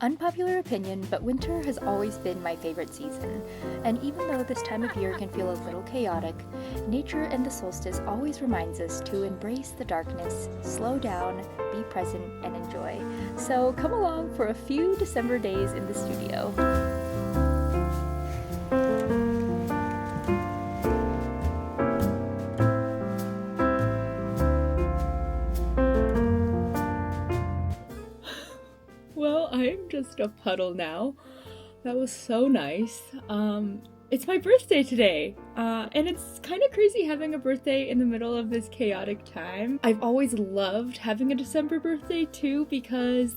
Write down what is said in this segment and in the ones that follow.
Unpopular opinion, but winter has always been my favorite season. And even though this time of year can feel a little chaotic, nature and the solstice always reminds us to embrace the darkness, slow down, be present, and enjoy. So come along for a few December days in the studio. Well, I'm just a puddle now. That was so nice. It's my birthday today, and it's kind of crazy having a birthday in the middle of this chaotic time. I've always loved having a December birthday too because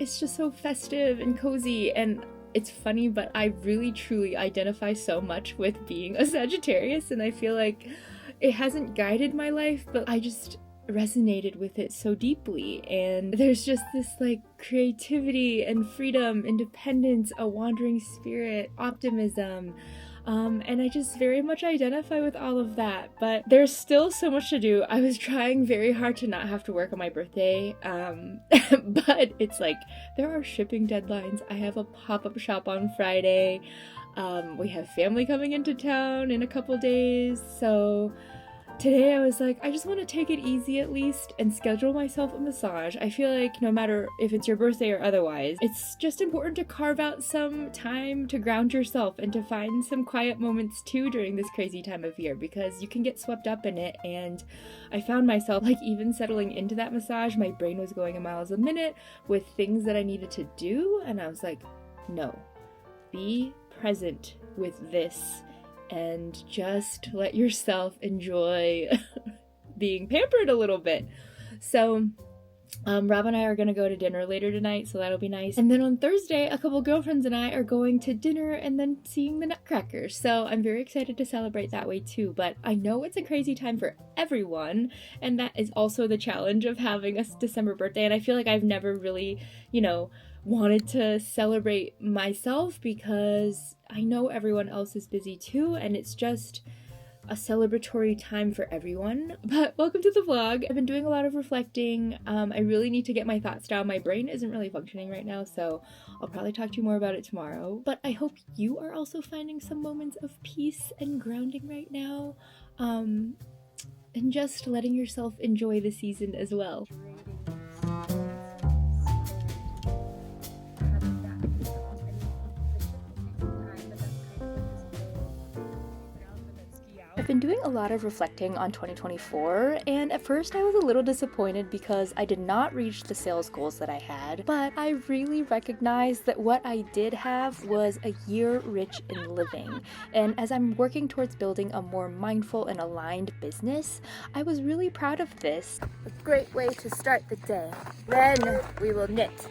it's just so festive and cozy, and it's funny, but I really truly identify so much with being a Sagittarius, and I feel like it hasn't guided my life, but I just resonated with it so deeply, and there's just this like creativity and freedom, independence, a wandering spirit, optimism, and I just very much identify with all of that, but there's still so much to do. I was trying very hard to not have to work on my birthday, but it's like there are shipping deadlines. I have a pop-up shop on Friday. We have family coming into town in a couple days, so today I was like, I just want to take it easy at least and schedule myself a massage. I feel like no matter if it's your birthday or otherwise, it's just important to carve out some time to ground yourself and to find some quiet moments too during this crazy time of year, because you can get swept up in it. And I found myself like even settling into that massage, my brain was going a miles a minute with things that I needed to do, and I was like, no, be present with this and just let yourself enjoy being pampered a little bit. So Rob and I are gonna go to dinner later tonight, so that'll be nice. And then on Thursday, a couple girlfriends and I are going to dinner and then seeing the Nutcrackers. So I'm very excited to celebrate that way too. But I know it's a crazy time for everyone, and that is also the challenge of having a December birthday. And I feel like I've never really, wanted to celebrate myself because I know everyone else is busy too, and it's just a celebratory time for everyone. But welcome to the vlog. I've been doing a lot of reflecting. I really need to get my thoughts down. My brain isn't really functioning right now, so I'll probably talk to you more about it tomorrow. But I hope you are also finding some moments of peace and grounding right now, and just letting yourself enjoy the season as well. I've been doing a lot of reflecting on 2024, and at first I was a little disappointed because I did not reach the sales goals that I had, but I really recognized that what I did have was a year rich in living, and as I'm working towards building a more mindful and aligned business, I was really proud of this. A great way to start the day. Then we will knit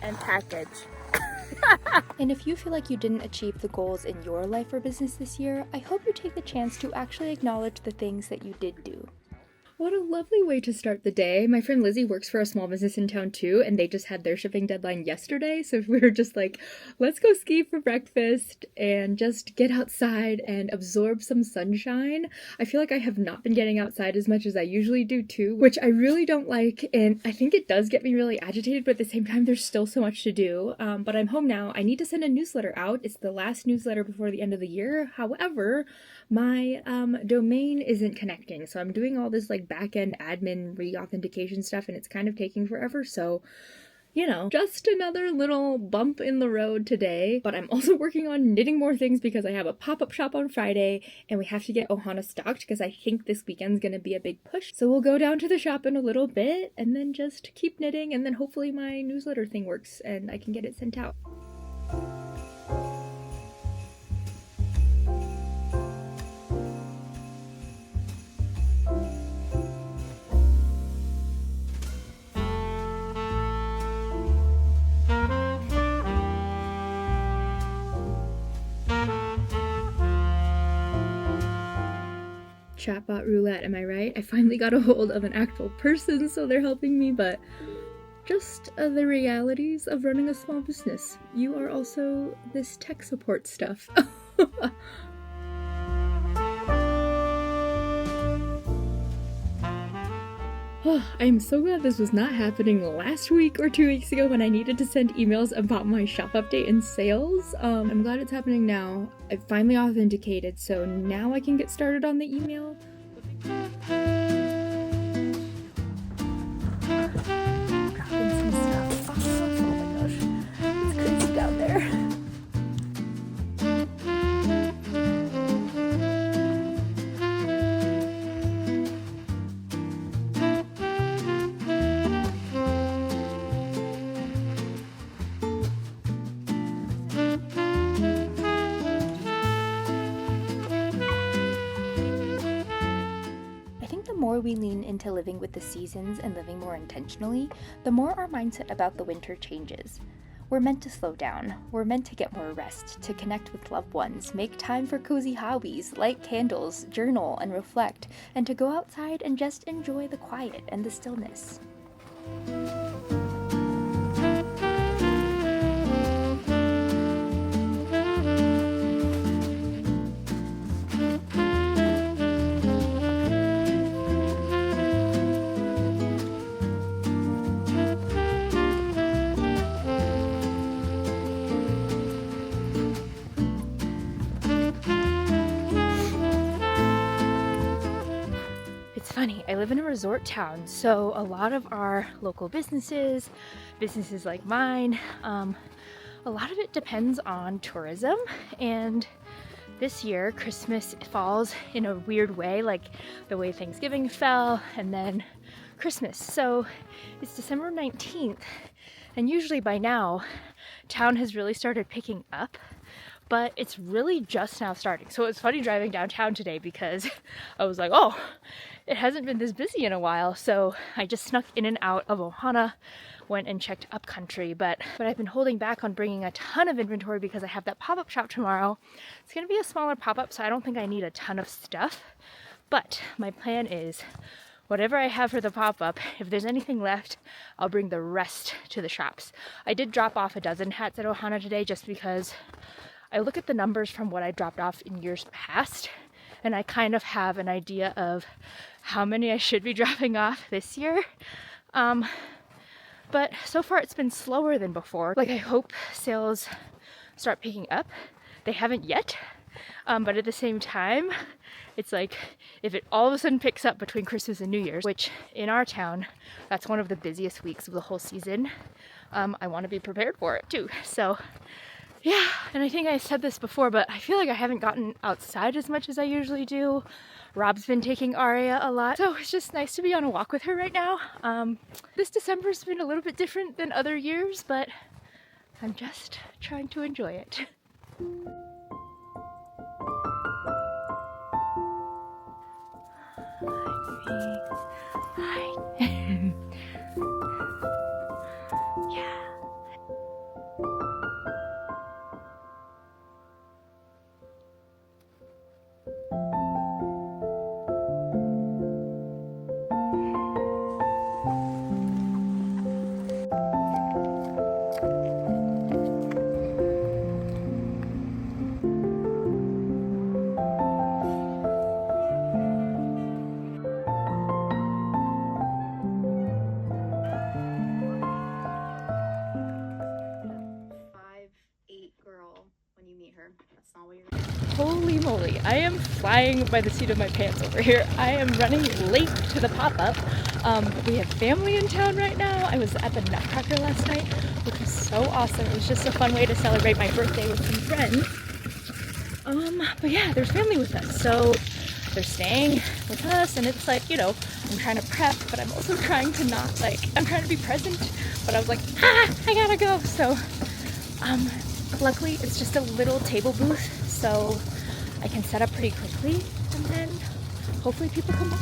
and package. And if you feel like you didn't achieve the goals in your life or business this year, I hope you take the chance to actually acknowledge the things that you did do. What a lovely way to start the day. My friend Lizzie works for a small business in town too, and they just had their shipping deadline yesterday, so we were just like, let's go ski for breakfast and just get outside and absorb some sunshine. I feel like I have not been getting outside as much as I usually do too, which I really don't like, and I think it does get me really agitated, but at the same time there's still so much to do. But I'm home now. I need to send a newsletter out. It's the last newsletter before the end of the year. However, my domain isn't connecting, so I'm doing all this like back-end admin re-authentication stuff, and it's kind of taking forever, so just another little bump in the road today. But I'm also working on knitting more things because I have a pop-up shop on Friday, and we have to get Ohana stocked because I think this weekend's gonna be a big push. So we'll go down to the shop in a little bit and then just keep knitting, and then hopefully my newsletter thing works and I can get it sent out. Chatbot roulette, am I right? I finally got a hold of an actual person, so they're helping me, but just the realities of running a small business. You are also this tech support stuff. I'm so glad this was not happening last week or 2 weeks ago when I needed to send emails about my shop update and sales. I'm glad it's happening now. I finally authenticated, so now I can get started on the email. Dropping some stuff off. Oh my gosh, it's crazy down there. The more we lean into living with the seasons and living more intentionally, the more our mindset about the winter changes. We're meant to slow down. We're meant to get more rest, to connect with loved ones, make time for cozy hobbies, light candles, journal and reflect, and to go outside and just enjoy the quiet and the stillness. Funny, I live in a resort town, so a lot of our local businesses like mine, a lot of it depends on tourism. And this year Christmas falls in a weird way, like the way Thanksgiving fell and then Christmas. So it's December 19th, and usually by now town has really started picking up, but it's really just now starting. So it's funny driving downtown today because I was like, oh, it hasn't been this busy in a while. So I just snuck in and out of Ohana, went and checked upcountry, but I've been holding back on bringing a ton of inventory because I have that pop-up shop tomorrow. It's gonna be a smaller pop-up, so I don't think I need a ton of stuff, but my plan is whatever I have for the pop-up, if there's anything left, I'll bring the rest to the shops. I did drop off a dozen hats at Ohana today just because I look at the numbers from what I dropped off in years past, and I kind of have an idea of how many I should be dropping off this year. But so far it's been slower than before. Like, I hope sales start picking up. They haven't yet, but at the same time, it's like if it all of a sudden picks up between Christmas and New Year's, which in our town, that's one of the busiest weeks of the whole season, I want to be prepared for it too. So yeah, and I think I said this before, but I feel like I haven't gotten outside as much as I usually do. Rob's been taking Aria a lot, so it's just nice to be on a walk with her right now. This December's been a little bit different than other years, but I'm just trying to enjoy it. Hi. Yeah. Holy moly, I am flying by the seat of my pants over here. I am running late to the pop-up. We have family in town right now. I was at the Nutcracker last night, which was so awesome. It was just a fun way to celebrate my birthday with some friends. But yeah, there's family with us, so they're staying with us, and it's like, you know, I'm trying to prep, but I'm also trying to not, like, I'm trying to be present, but I was like, I gotta go. So luckily it's just a little table booth, so I can set up pretty quickly, and then hopefully people come by.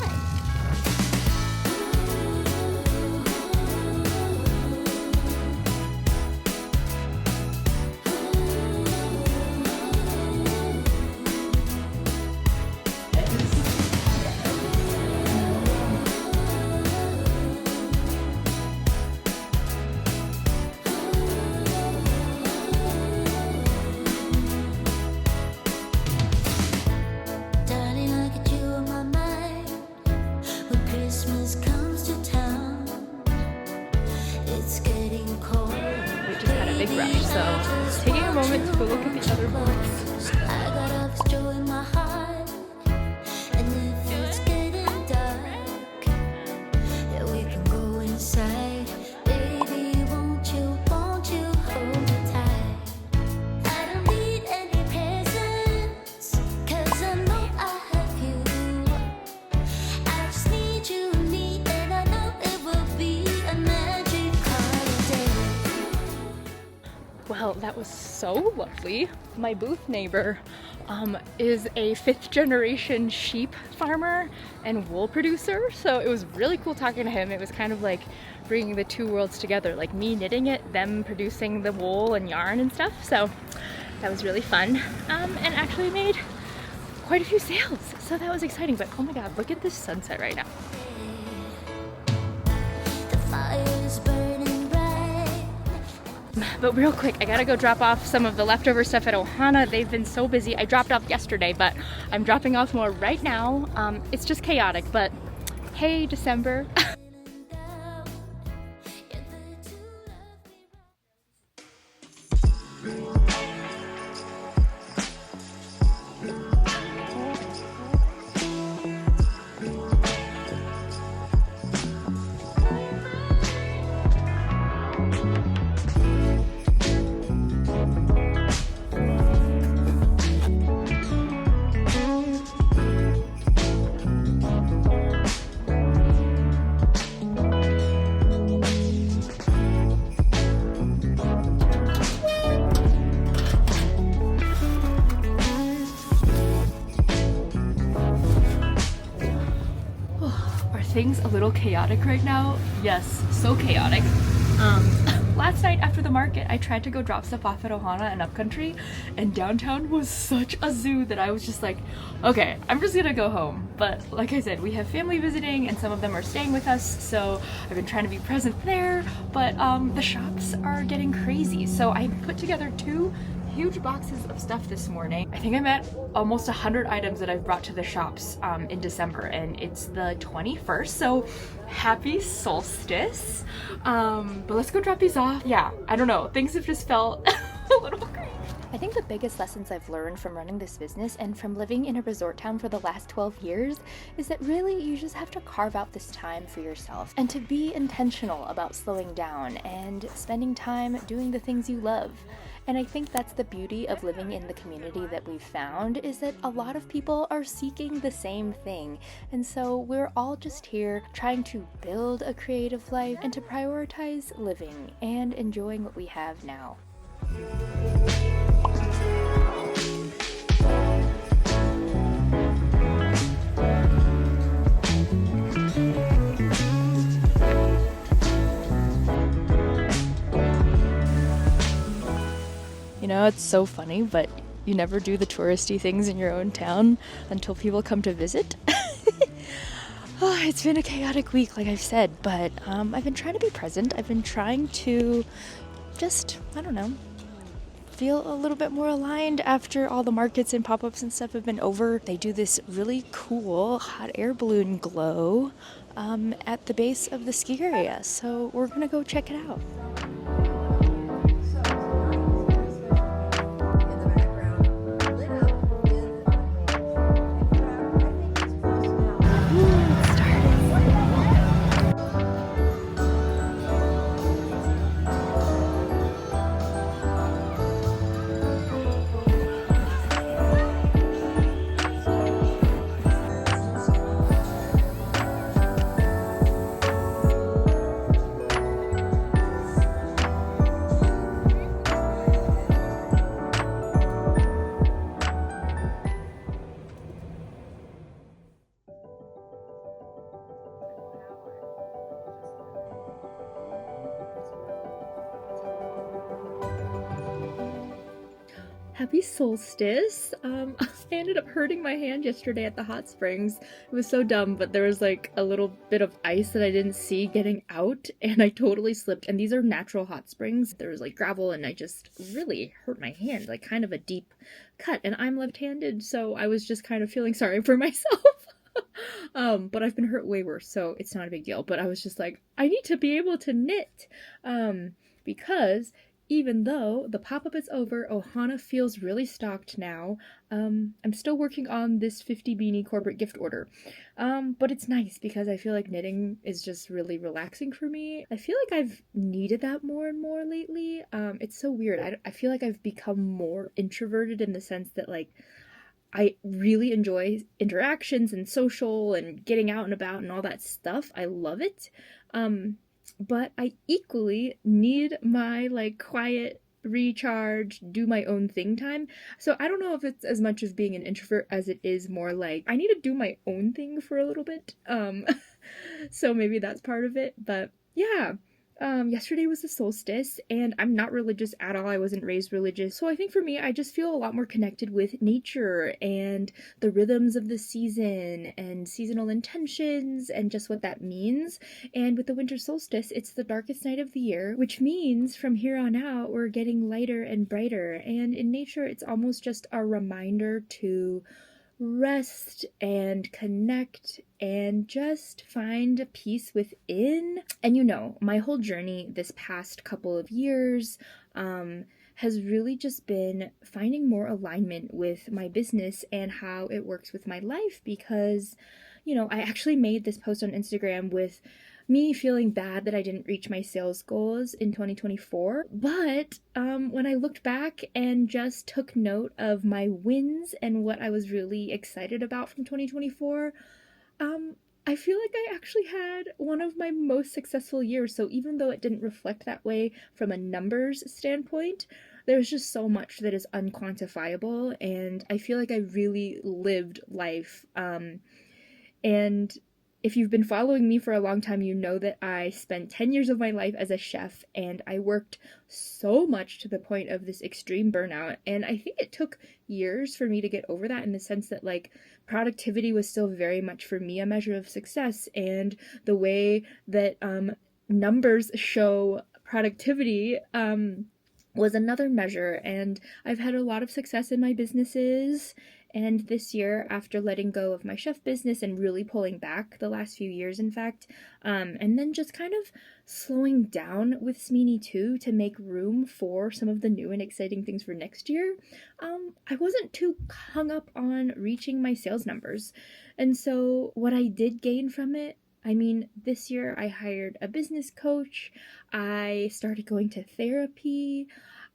taking a moment to go look at the other books. I got all this joy in my heart, and if it's getting dark, yeah, we can go inside. Baby, won't you hold me tight? I don't need any presents, 'cause I know I have you. I just need you, and I know it will be a magic holiday. Well, that was so lovely. My booth neighbor is a 5th generation sheep farmer and wool producer, so it was really cool talking to him. It was kind of like bringing the two worlds together, like me knitting it, them producing the wool and yarn and stuff, so that was really fun, and actually made quite a few sales, so that was exciting. But oh my god, look at this sunset right now. The fire's burning bright. But real quick, I gotta go drop off some of the leftover stuff at Ohana. They've been so busy. I dropped off yesterday, but I'm dropping off more right now. It's just chaotic, but hey, December. Things a little chaotic right now. Yes, so chaotic. Last night after the market, I tried to go drop stuff off at Ohana and Upcountry, and downtown was such a zoo that I was just like, okay, I'm just gonna go home. But like I said, we have family visiting and some of them are staying with us, so I've been trying to be present there, but the shops are getting crazy. So I put together 2 huge boxes of stuff this morning. I think I'm at almost 100 items that I've brought to the shops in December, and it's the 21st, so happy Solstice. But let's go drop these off. Yeah, I don't know, things have just felt a little crazy. I think the biggest lessons I've learned from running this business and from living in a resort town for the last 12 years is that really you just have to carve out this time for yourself and to be intentional about slowing down and spending time doing the things you love. And I think that's the beauty of living in the community that we've found, is that a lot of people are seeking the same thing. And so we're all just here trying to build a creative life and to prioritize living and enjoying what we have now. You know, it's so funny, but you never do the touristy things in your own town until people come to visit. Oh, it's been a chaotic week, like I've said, but I've been trying to be present. I've been trying to just, I don't know, feel a little bit more aligned after all the markets and pop-ups and stuff have been over. They do this really cool hot air balloon glow at the base of the ski area, so we're gonna go check it out. Happy Solstice. I ended up hurting my hand yesterday at the hot springs. It was so dumb, but there was like a little bit of ice that I didn't see getting out, and I totally slipped. And these are natural hot springs. There was like gravel, and I just really hurt my hand, like kind of a deep cut. And I'm left-handed, so I was just kind of feeling sorry for myself. But I've been hurt way worse, so it's not a big deal. But I was just like, I need to be able to knit, because even though the pop-up is over, Ohana feels really stocked now. I'm still working on this 50 beanie corporate gift order. But it's nice because I feel like knitting is just really relaxing for me. I feel like I've needed that more and more lately. It's so weird. I feel like I've become more introverted in the sense that, like, I really enjoy interactions and social and getting out and about and all that stuff. I love it. But I equally need my, like, quiet recharge, do my own thing time. So I don't know if it's as much as being an introvert as it is more like I need to do my own thing for a little bit. So maybe that's part of it. But yeah. Yesterday was the solstice, and I'm not religious at all. I wasn't raised religious. So I think for me, I just feel a lot more connected with nature and the rhythms of the season and seasonal intentions and just what that means. And with the winter solstice, it's the darkest night of the year, which means from here on out, we're getting lighter and brighter. And in nature, it's almost just a reminder to rest and connect and just find peace within. And you know, my whole journey this past couple of years has really just been finding more alignment with my business and how it works with my life, because, you know, I actually made this post on Instagram with me feeling bad that I didn't reach my sales goals in 2024. But when I looked back and just took note of my wins and what I was really excited about from 2024, I feel like I actually had one of my most successful years. So even though it didn't reflect that way from a numbers standpoint, there's just so much that is unquantifiable, and I feel like I really lived life. And if you've been following me for a long time, you know that I spent 10 years of my life as a chef, and I worked so much to the point of this extreme burnout. And I think it took years for me to get over that, in the sense that, like, productivity was still very much for me a measure of success, and the way that numbers show productivity was another measure. And I've had a lot of success in my businesses. And this year, after letting go of my chef business and really pulling back the last few years, in fact, and then just kind of slowing down with Smeeney too to make room for some of the new and exciting things for next year, I wasn't too hung up on reaching my sales numbers. And so what I did gain from it, I mean, this year I hired a business coach, I started going to therapy,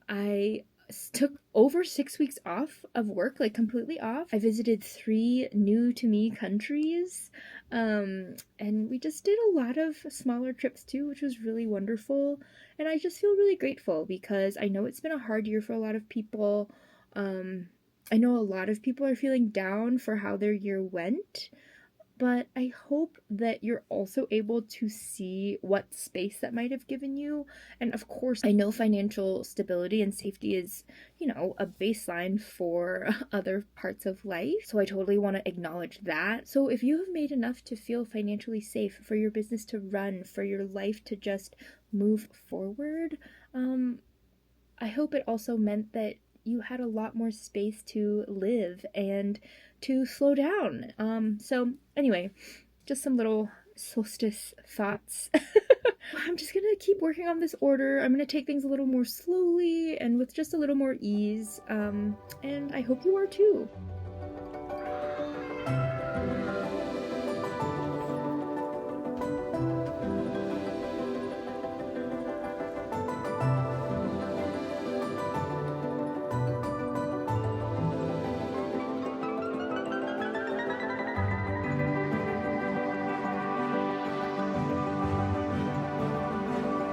I took over 6 weeks off of work, like completely off. I visited 3 new to me countries, and we just did a lot of smaller trips too, which was really wonderful. And I just feel really grateful because I know it's been a hard year for a lot of people. I know a lot of people are feeling down for how their year went, but I hope that you're also able to see what space that might have given you. And of course, I know financial stability and safety is, you know, a baseline for other parts of life. So I totally want to acknowledge that. So if you have made enough to feel financially safe, for your business to run, for your life to just move forward, I hope it also meant that you had a lot more space to live and to slow down. So anyway, just some little solstice thoughts. I'm just gonna keep working on this order. I'm gonna take things a little more slowly and with just a little more ease. And I hope you are too.